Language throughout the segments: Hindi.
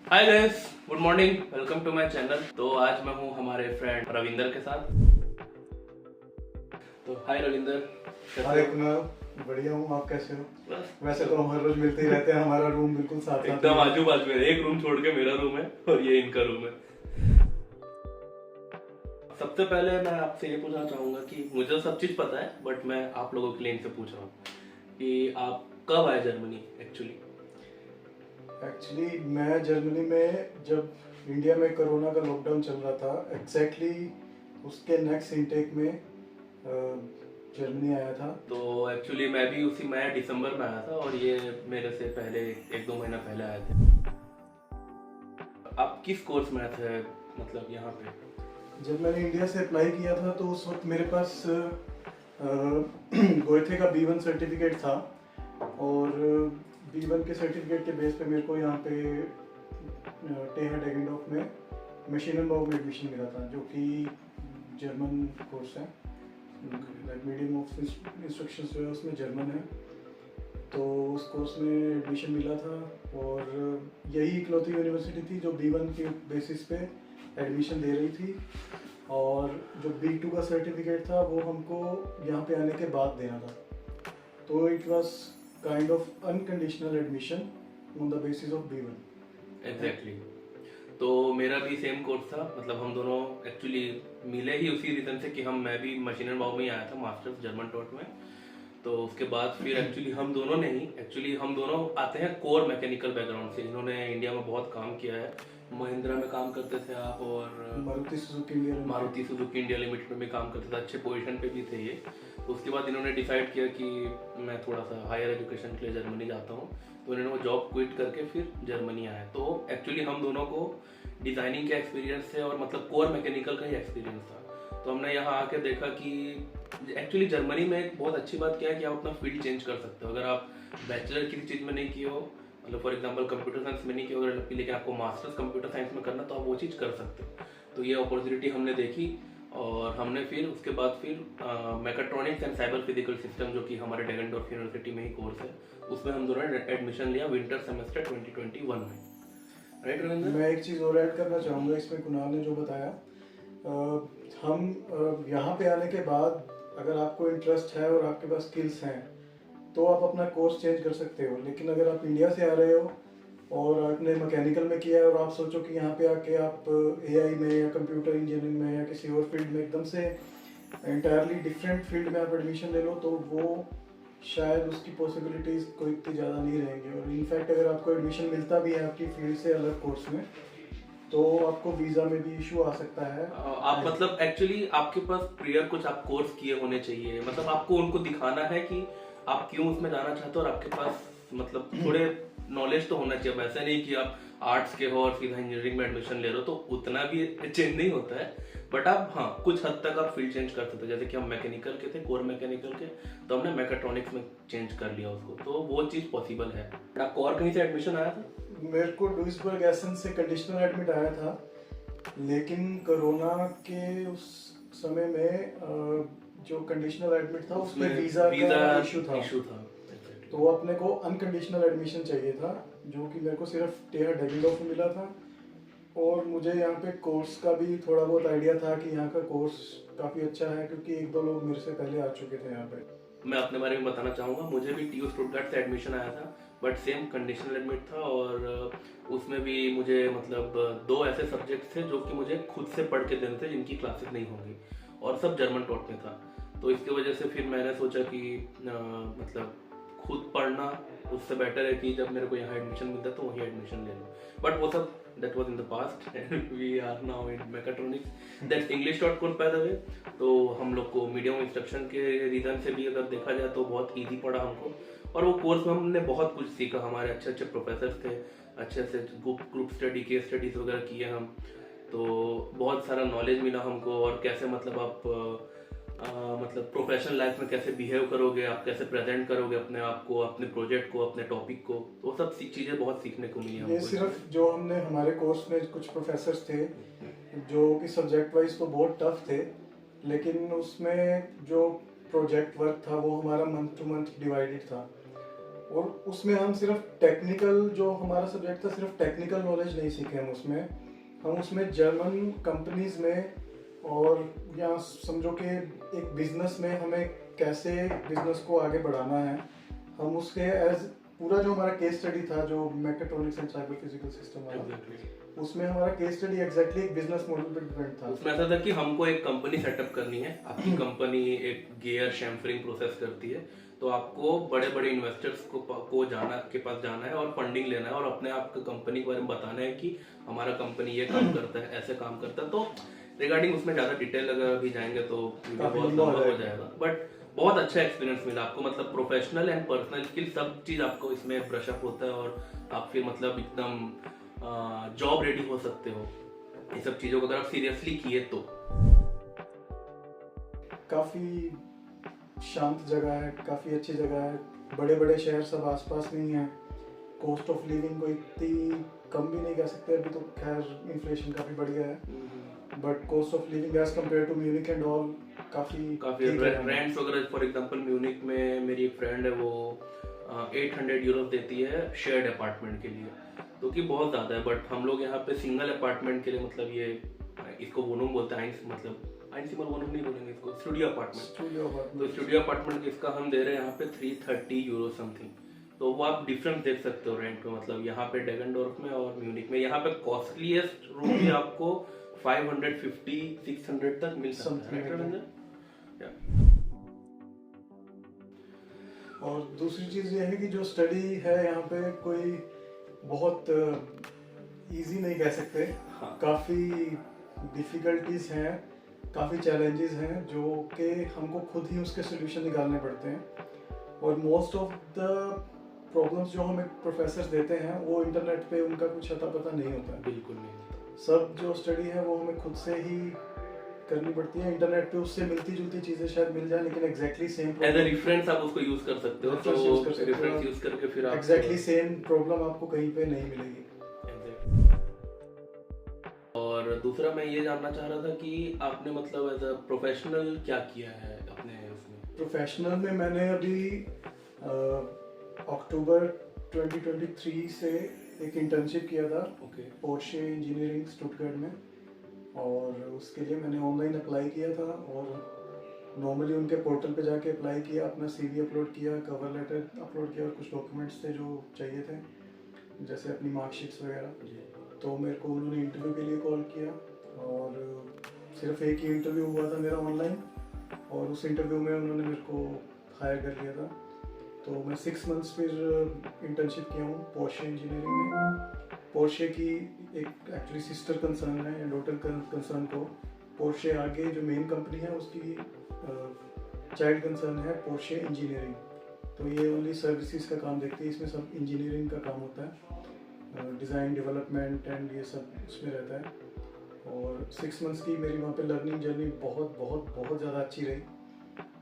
Hi guys, good morning, welcome to my channel. तो आज मैं हूँ हमारे फ्रेंड रविंदर के साथ। तो हाय रविंदर, कैसे हाय हो? कुणाल, बढ़िया हूँ। आप कैसे हो? बस वैसे तो हम हर रोज मिलते ही रहते हैं, हमारा रूम बिल्कुल साथ साथ एकदम में है। आजू बाजू में, एक रूम छोड़ के मेरा रूम है और ये इनका रूम है। सबसे पहले मैं आपसे ये पूछना चाहूंगा कि मुझे तो सब चीज पता है, बट मैं आप लोगों के लिए इनसे पूछ रहा हूँ कि आप कब आए जर्मनी एक्चुअली। एक्चुअली मैं जर्मनी में, जब इंडिया में कोरोना का लॉकडाउन चल रहा था, एग्जैक्टली उसके नेक्स्ट इनटेक में जर्मनी आया था। तो एक्चुअली मैं दिसंबर में आया था और ये मेरे से पहले एक दो महीना पहले आए थे। आप किस कोर्स में आए थे, मतलब यहाँ पे? जब मैंने इंडिया से अप्लाई किया था तो उस वक्त मेरे पास गोएथे का B1 सर्टिफिकेट था, और B1 के सर्टिफिकेट के बेस पे मेरे को यहाँ पे टेहा डेगेनडॉर्फ में मशीननबाउ में एडमिशन मिला था, जो कि जर्मन कोर्स है। लाइक मीडियम ऑफ इंस्ट्रक्शंस जो है उसमें जर्मन है, तो उस कोर्स में एडमिशन मिला था। और यही इकलौती यूनिवर्सिटी थी जो B1 के बेसिस पे एडमिशन दे रही थी, और जो B2 का सर्टिफिकेट था वो हमको यहाँ पे आने के बाद देना था। तो it was kind of unconditional admission on the basis of B1। Exactly तो मेरा भी सेम कोर्स था, मतलब हम दोनों एक्चुअली मिले ही उसी रीज़न से कि मैं भी मशीन बाउ में ही आया था मास्टर्स जर्मन टॉट में। तो उसके बाद फिर एक्चुअली हम दोनों आते हैं कोर मैकेनिकल बैकग्राउंड से, जिन्होंने इंडिया में बहुत काम किया है। महिंद्रा में काम करते थे आप, और मारुति सुजुकी इंडिया लिमिटेड में भी काम करते थे, अच्छे पोजीशन पे भी थे ये। तो उसके बाद इन्होंने डिसाइड किया कि मैं थोड़ा सा हायर एजुकेशन के लिए जर्मनी जाता हूँ, तो इन्होंने वो जॉब क्विट करके फिर जर्मनी आए। तो एक्चुअली हम दोनों को डिज़ाइनिंग का एक्सपीरियंस है और मतलब कोर मैकेनिकल का ही एक्सपीरियंस था। तो हमने यहाँ आके देखा कि एक्चुअली जर्मनी में एक बहुत अच्छी बात क्या है कि आप अपना फील्ड चेंज कर सकते हो। अगर आप बैचलर किसी चीज़ में नहीं किए हो, मतलब फॉर एग्जांपल कंप्यूटर साइंस में नहीं किया अगर, लेकिन आपको मास्टर्स कंप्यूटर साइंस में करना, तो आप वो चीज़ कर सकते हो। तो ये अपॉर्चुनिटी हमने देखी और हमने फिर उसके बाद mechatronics and cyber physical system, जो कि हमारे डेगनडॉर्फ यूनिवर्सिटी में ही कोर्स है, उसमें हम दोनों ने एडमिशन लिया विंटर सेमेस्टर 2021 में। राइट रविंद्र? मैं एक चीज़ और ऐड करना चाहूँगा इसमें, कुणाल ने जो बताया, हम यहाँ पे आने के बाद अगर आपको इंटरेस्ट है और आपके पास स्किल्स हैं तो आप अपना कोर्स चेंज कर सकते हो। लेकिन अगर आप इंडिया से आ रहे हो और आपने मैकेनिकल में किया है और आप सोचो कि यहाँ पे आके आप AI में या कंप्यूटर इंजीनियरिंग में या किसी और फील्ड में एकदम से इंटायरली डिफरेंट फील्ड में आप एडमिशन ले लो, तो वो शायद उसकी पॉसिबिलिटीज़ कोई इतनी ज़्यादा नहीं रहेंगी। और इनफैक्ट अगर आपको एडमिशन मिलता भी है आपकी फील्ड से अलग कोर्स में, तो आपको वीज़ा में भी इशू आ सकता है। आप मतलब एक्चुअली आपके पास प्रियर कुछ आप कोर्स किए होने चाहिए, मतलब आपको उनको दिखाना है कि आप क्यों उसमें जाना चाहते हो, और आपके पास मतलब थोड़े नॉलेज तो होना चाहिए। वैसे नहीं कि आप आर्ट्स के हो और सीधा इंजीनियरिंग में एडमिशन ले रहे हो, तो उतना भी चेंज नहीं होता है। बट आप हाँ, कुछ हद तक आप फील्ड चेंज कर सकते हो। जैसे कि हम मैकेनिकल के थे, कोर मैकेनिकल के, तो हमने मैकाट्रॉनिक्स में चेंज कर लिया उसको, तो वो चीज़ पॉसिबल है। आपको और कहीं से एडमिशन आया था? मेरे को डुइसबर्ग एसन से कंडीशनल एडमिट आया था, लेकिन कोरोना के उस समय में जो कंडीशनल एडमिट था उसमें वीज़ा का इशू था। तो अपने को अनकंडीशनल एडमिशन चाहिए था, जो कि मेरे को सिर्फ टेहा डेविल्डॉफ में मिला था। और मुझे यहाँ पे कोर्स का भी थोड़ा बहुत आइडिया था कि यहाँ का कोर्स काफ़ी अच्छा है, क्योंकि एक दो लोग मेरे से पहले आ चुके थे यहाँ पे। मैं अपने बारे में बताना चाहूँगा, मुझे भी TU स्टुटगार्ट से एडमिशन आया था, बट सेम कंडीशनल एडमिट था। और उसमें भी मुझे मतलब दो ऐसे सब्जेक्ट थे जो कि मुझे खुद से पढ़ के देने थे, जिनकी क्लासेस नहीं होंगी, और सब जर्मन टॉट में था। तो इसकी वजह से फिर मैंने सोचा कि मतलब खुद पढ़ना उससे बेटर है कि जब मेरे को यहाँ एडमिशन मिलता है तो वहीं एडमिशन ले लो। बट वो सब that was in the past and we are now in mechatronics, that's English dot course by the way। तो हम लोग को मीडियम इंस्ट्रक्शन के रीज़न से भी अगर देखा जाए तो बहुत इजी पड़ा हमको, और वो कोर्स में हमने बहुत कुछ सीखा। हमारे अच्छे अच्छे प्रोफेसर थे, अच्छे से ग्रुप स्टडी, केस स्टडीज वगैरह किए हम, तो बहुत सारा नॉलेज मिला हमको। और कैसे मतलब आप मतलब प्रोफेशनल लाइफ में कैसे बिहेव करोगे, आप कैसे प्रेजेंट करोगे अपने आप को, अपने प्रोजेक्ट को, अपने टॉपिक को, तो वो सब चीज़ें बहुत सीखने को मिली हमको। ये सिर्फ जो हमने हमारे कोर्स में कुछ प्रोफेसर्स थे जो कि सब्जेक्ट वाइज तो बहुत टफ थे, लेकिन उसमें जो प्रोजेक्ट वर्क था वो हमारा मंथ टू मंथ डिवाइडेड था। और उसमें हम सिर्फ टेक्निकल, जो हमारा सब्जेक्ट था, सिर्फ टेक्निकल नॉलेज नहीं सीखे हम उसमें जर्मन कंपनीज में, और या समझो कि एक बिजनेस में हमें कैसे बिजनेस को आगे बढ़ाना है, हम उसके एज पूरा जो हमारा केस स्टडी था, जो mechatronics and cyber physical system वाला, उसमें हमारा केस स्टडी एग्जैक्टली एक बिजनेस मॉडल पर डिपेंड था। उसमें ऐसा था कि हमको एक कंपनी सेटअप करनी है, आपकी कंपनी एक गियर शैम्फरिंग प्रोसेस करती है, तो आपको बड़े बड़े इन्वेस्टर्स को जाना के पास जाना है और फंडिंग लेना है और अपने आप की कंपनी के बारे में बताना है कि हमारा कंपनी ये काम करता है, ऐसे काम करता है। तो रिगार्डिंग उसमें ज़्यादा डिटेल अगर अभी जाएंगे तो वीडियो बहुत लंबा हो जाएगा, बट बहुत अच्छा एक्सपीरियंस मिला आपको, मतलब प्रोफेशनल एंड पर्सनल स्किल सब चीज़ आपको इसमें ब्रश अप होता है और आप फिर मतलब एकदम जॉब रेडी हो सकते हो ये सब चीज़ों को अगर आप सीरियसली किए तो। काफ़ी शांत जगह है, काफ़ी अच्छी जगह है, बड़े बड़े शहर सब आसपास नहीं है, कॉस्ट ऑफ लिविंग को इतनी कम भी नहीं कह सकते, अभी तो खैर इन्फ्लेशन काफ़ी बढ़ गया है, but cost of living as compare to Munich and all काफ़ी रेंट्स वगैरह। फॉर एग्जांपल म्यूनिक में मेरी एक फ्रेंड है, वो 800 यूरो देती है शेयर्ड अपार्टमेंट के लिए, तो कि बहुत ज़्यादा है, बट हम लोग यहाँ पे सिंगल अपार्टमेंट के लिए, मतलब ये इसको वोनूम बोलते हैं, मतलब आइंसिमल वोनूम नहीं बोलेंगे इसको, स्टूडियो अपार्टमेंट। तो स्टूडियो अपार्टमेंट इसका हम दे रहे हैं यहाँ पे 330 यूरो समथिंग। तो वो आप डिफरेंस देख सकते हो रेंट में, मतलब यहाँ पे डेगनडोर्फ में और म्यूनिक में। यहाँ पे कॉस्टलीस्ट रूम भी आपको 550-600 तक मिल सकता है। और दूसरी चीज़ ये है कि जो स्टडी है यहाँ पे कोई बहुत इजी नहीं कह सकते, हाँ। काफ़ी डिफ़िकल्टीज हैं, काफ़ी चैलेंजेस हैं जो कि हमको खुद ही उसके सोल्यूशन निकालने पड़ते हैं, और मोस्ट ऑफ द प्रॉब्लम्स जो हमें प्रोफेसर देते हैं वो इंटरनेट पे उनका कुछ अता पता नहीं होता है। बिल्कुल नहीं होता। सब जो स्टडी है वो हमें खुद से ही करनी पड़ती है। इंटरनेट पे उससे मिलती जुलती चीज़ें शायद मिल जाए, लेकिन exactly same as a reference आप उसको यूज कर सकते हो, तो रेफरेंस यूज करके फिर आप एग्जैक्टली सेम प्रॉब्लम आपको कहीं पे नहीं मिलेगी। और दूसरा मैं ये जानना चाह रहा था कि आपने मतलब एज अ प्रोफेशनल क्या किया है अपने उसमें? प्रोफेशनल में मैंने अभी अक्टूबर 2023 से एक इंटर्नशिप किया था पोर्शे इंजीनियरिंग स्टुटगार्ट में, और उसके लिए मैंने ऑनलाइन अप्लाई किया था, और नॉर्मली उनके पोर्टल पे जाके अप्लाई किया, अपना CV अपलोड किया, कवर लेटर अपलोड किया, और कुछ डॉक्यूमेंट्स थे जो चाहिए थे, जैसे अपनी मार्कशीट्स वगैरह। तो मेरे को उन्होंने इंटरव्यू के लिए कॉल किया, और सिर्फ एक ही इंटरव्यू हुआ था मेरा ऑनलाइन, और उस इंटरव्यू में उन्होंने मेरे को हायर कर लिया था। तो मैं 6 मंथ्स फिर इंटर्नशिप किया हूँ पोर्शे इंजीनियरिंग में। पोर्शे की एक एक्चुअली सिस्टर कंसर्न है या डॉटर कंसर्न को, पोर्शे आगे जो मेन कंपनी है उसकी चाइल्ड कंसर्न है पोर्शे इंजीनियरिंग। तो ये ओनली सर्विसेज का काम देखती है, इसमें सब इंजीनियरिंग का काम होता है, डिज़ाइन डेवलपमेंट एंड ये सब उसमें रहता है। और 6 मंथ्स की मेरी वहाँ पे लर्निंग जर्नी बहुत बहुत बहुत ज़्यादा अच्छी रही,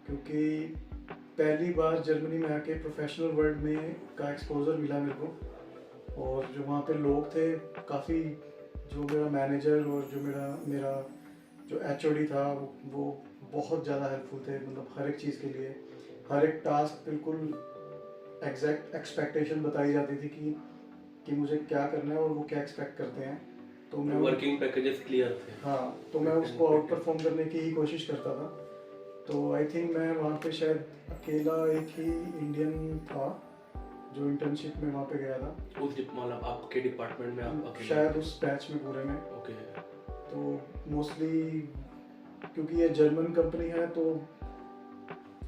क्योंकि पहली बार जर्मनी में आके प्रोफेशनल वर्ल्ड में का एक्सपोजर मिला मेरे को। और जो वहाँ पे लोग थे काफ़ी, जो मेरा मैनेजर और जो मेरा जो HOD था वो बहुत ज़्यादा हेल्पफुल थे, मतलब हर एक चीज़ के लिए, हर एक टास्क बिल्कुल एग्जैक्ट एक्सपेक्टेशन बताई जाती थी कि मुझे क्या करना है और वो क्या एक्सपेक्ट करते हैं। तो मैं वर्किंग पैकेजेस क्लियर थे। हाँ, तो मैं उसको आउट परफॉर्म करने की ही कोशिश करता था। तो आई थिंक मैं वहाँ पे शायद अकेला एक ही इंडियन था जो इंटर्नशिप में वहाँ पे गया था। उस मतलब आपके डिपार्टमेंट में आप अकेले? शायद उस बैच में पूरे में। ओके। तो मोस्टली क्योंकि ये जर्मन कंपनी है, तो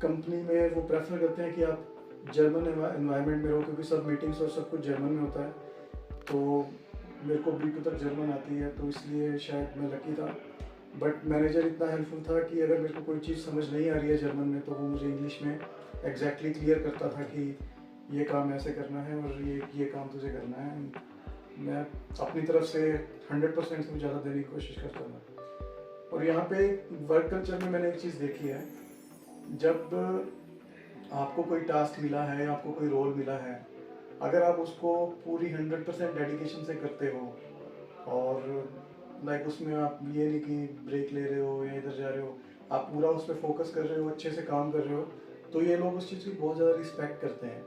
कंपनी में वो प्रेफर करते हैं कि आप जर्मन एनवायरनमेंट में रहो, क्योंकि सब मीटिंग्स और सब कुछ जर्मन में होता है। तो मेरे को B2 तक जर्मन आती है, तो इसलिए शायद मैं लकी था। बट मैनेजर इतना हेल्पफुल था कि अगर मेरे को कोई चीज़ समझ नहीं आ रही है जर्मन में, तो वो मुझे इंग्लिश में एग्जैक्टली क्लियर करता था कि ये काम ऐसे करना है और ये काम तुझे करना है। मैं अपनी तरफ से 100% से ज़्यादा देने की कोशिश करता था। और यहाँ पे वर्क कल्चर में मैंने एक चीज़ देखी है, जब आपको कोई टास्क मिला है, आपको कोई रोल मिला है, अगर आप उसको पूरी 100% डेडिकेशन से करते हो, और लाइक उसमें आप ये नहीं कि ब्रेक ले रहे हो या इधर जा रहे हो, आप पूरा उस पर फोकस कर रहे हो, अच्छे से काम कर रहे हो, तो ये लोग उस चीज़ की बहुत ज़्यादा रिस्पेक्ट करते हैं।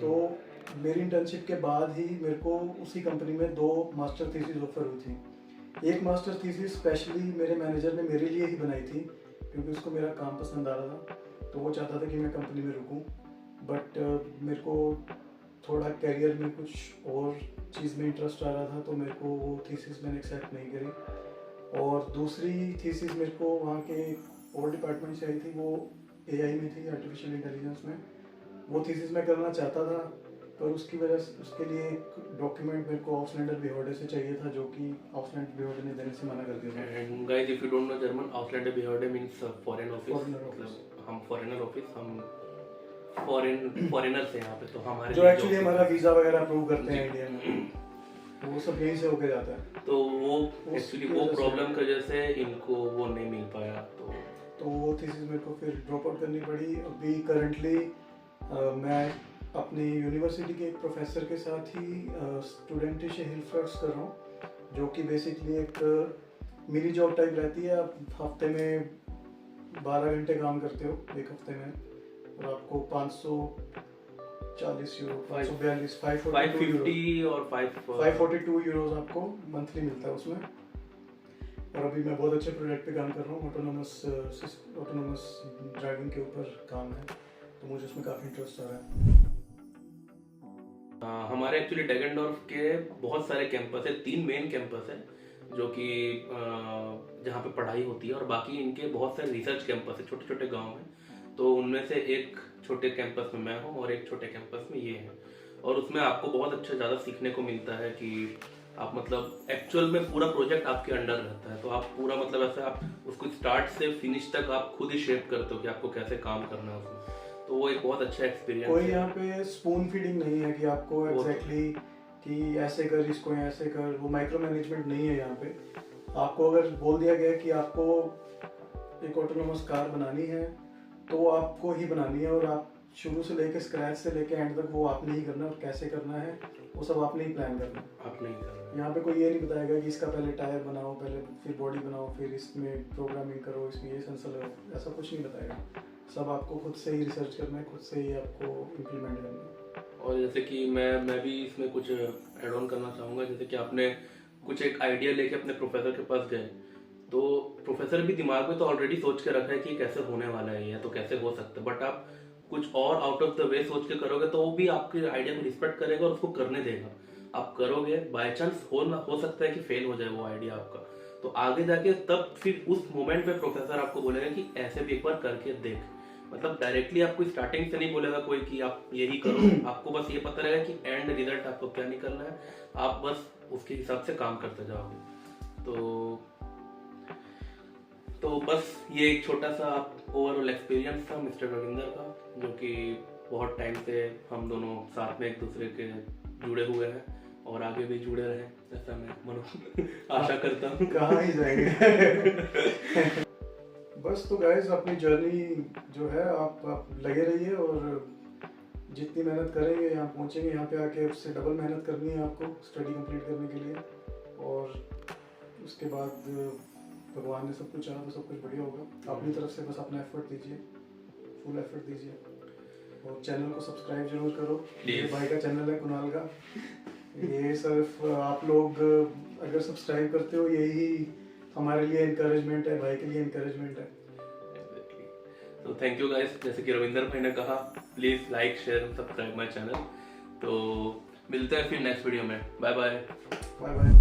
तो मेरी इंटर्नशिप के बाद ही मेरे को उसी कंपनी में 2 मास्टर थीसिस ऑफर हुई थी। एक मास्टर थीसिस स्पेशली मेरे मैनेजर ने मेरे लिए ही बनाई थी, क्योंकि उसको मेरा काम पसंद आ रहा था, तो वो चाहता था कि मैं कंपनी में रुकूं। बट मेरे को थोड़ा करियर में कुछ और चीज़ में इंटरेस्ट आ रहा था, तो मेरे को वो थीसिस मैंने एक्सेप्ट नहीं करी। और दूसरी थीसिस मेरे को वहाँ के और डिपार्टमेंट से आई थी, वो AI में थी, आर्टिफिशियल इंटेलिजेंस में। वो थीसिस मैं करना चाहता था, पर उसकी वजह से उसके लिए एक डॉक्यूमेंट मेरे को ऑसलैंडर बिहोर्डे से चाहिए था, जो कि ऑसलैंडर बिहोर्डे ने देने से मना कर दिया था। And guys, if you don't know German, Ausländer Behörde means foreign office. Foreigner office. मतलब हम foreigner office, हम foreigners हैं यहाँ पे, तो हमारे जो लिए एक्चुअली job हमारा है। वीज़ा वगैरह अप्रूव करते हैं इंडिया में, तो वो सब यहीं से होके जाता है। तो वो उसकी एक्चुअली वो वजह से- प्रॉब्लम की वजह से इनको वो नहीं मिल पाया। तो वो थीसिस मेरे को फिर ड्रॉप आउट करनी पड़ी। अभी करंटली मैं अपनी यूनिवर्सिटी के एक प्रोफेसर के साथ ही स्टूडेंटिश हिल्फ्रट्स कर रहा हूँ, जो कि बेसिकली एक मिनी जॉब टाइप रहती है। आप हफ्ते में 12 घंटे काम करते हो एक हफ्ते में, और आपको 540 यूरो, 542, 550 और 542 यूरोज आपको मंथली मिलता है उसमें। और अभी मैं बहुत अच्छे प्रोजेक्ट पे काम कर रहा हूँ, ऑटोनोमस ड्राइविंग के ऊपर काम है, तो मुझे उसमें काफ़ी इंटरेस्ट आ रहा है। हमारे एक्चुअली डेगेनडॉर्फ के बहुत सारे कैंपस है, 3 मेन कैंपस है जो कि जहाँ पे पढ़ाई होती है, और बाकी इनके बहुत सारे रिसर्च कैंपस है छोटे छोटे गांव में। तो उनमें से एक छोटे कैंपस में मैं हूँ और एक छोटे कैंपस में ये है, और उसमें आपको बहुत अच्छा ज़्यादा सीखने को मिलता है कि आप मतलब एक्चुअल में पूरा प्रोजेक्ट आपके अंडर रहता है, तो आप पूरा मतलब ऐसा आप उसको स्टार्ट से फिनिश तक आप खुद ही शेप करते हो कि आपको कैसे काम करना है उसमें। तो वो एक बहुत अच्छा एक्सपीरियंस कोई है। यहाँ पे स्पून फीडिंग नहीं है कि आपको वो तो- एग्जैक्टली कि ऐसे कर, इसको ऐसे कर, वो माइक्रो मैनेजमेंट नहीं है यहाँ पे। आपको अगर बोल दिया गया कि आपको एक ऑटोनोमस कार बनानी है, तो वो आपको ही बनानी है, और आप शुरू से लेके स्क्रैच से लेके एंड तक वो आपने ही करना है, और कैसे करना है वो सब आपने ही प्लान करना है। आप नहीं कर रहे। यहाँ पे कोई ये नहीं बताएगा कि इसका पहले टायर बनाओ, पहले फिर बॉडी बनाओ, फिर इसमें प्रोग्रामिंग करो, इसमें ये सेंसर लगाओ, ऐसा कुछ नहीं बताएगा। सब आपको खुद से ही रिसर्च करना है, खुद से ही आपको इम्प्लीमेंट करना है। और जैसे कि मैं भी इसमें कुछ ऐड ऑन करना चाहूँगा। जैसे कि आपने कुछ एक आइडिया लेके अपने प्रोफेसर के पास गए, तो प्रोफेसर भी दिमाग में तो ऑलरेडी सोच के रखा है कि कैसे होने वाला है या तो कैसे हो सकता है, बट आप कुछ और आउट ऑफ द वे सोच के करोगे तो वो भी आपके आइडिया को रिस्पेक्ट करेगा और उसको करने देगा। आप करोगे, बाय चांस हो सकता है कि फेल हो जाए वो आइडिया आपका, तो आगे जाके तब फिर उस मोमेंट पे प्रोफेसर आपको बोलेगा कि ऐसे भी एक बार करके देख। मतलब डायरेक्टली आपको स्टार्टिंग से नहीं बोलेगा कोई कि आप यही करो, आपको बस ये पता रहेगा कि एंड रिजल्ट आपको क्या निकलना है, आप बस उसके हिसाब से काम करते जाओगे। तो बस ये एक छोटा सा ओवरऑल एक्सपीरियंस था मिस्टर रविंदर का, जो कि बहुत टाइम से हम दोनों साथ में एक दूसरे के जुड़े हुए हैं और आगे भी जुड़े रहे, ऐसा मैं आशा करता हूँ। कहाँ ही जाएंगे। बस तो गाइस, अपनी जर्नी जो है आप लगे रहिए, और जितनी मेहनत करेंगे यहाँ पहुँचेंगे, यहाँ पे आके उससे डबल मेहनत करनी है आपको स्टडी कंप्लीट करने के लिए, और उसके बाद भगवान ने सब कुछ चाहा तो सब कुछ बढ़िया होगा। अपनी तरफ से बस अपना एफर्ट दीजिए, फुल एफर्ट दीजिए, और चैनल को सब्सक्राइब जरूर करो। ये भाई का चैनल है, कुणाल का। ये सिर्फ आप लोग अगर सब्सक्राइब करते हो, यही हमारे लिए इनकरेजमेंट है, भाई के लिए इनकरेजमेंट है। तो थैंक यू गाइस, जैसे कि रविंदर भाई ने कहा, please like share subscribe my channel. तो मिलते हैं फिर नेक्स्ट वीडियो में। Bye bye. Bye bye.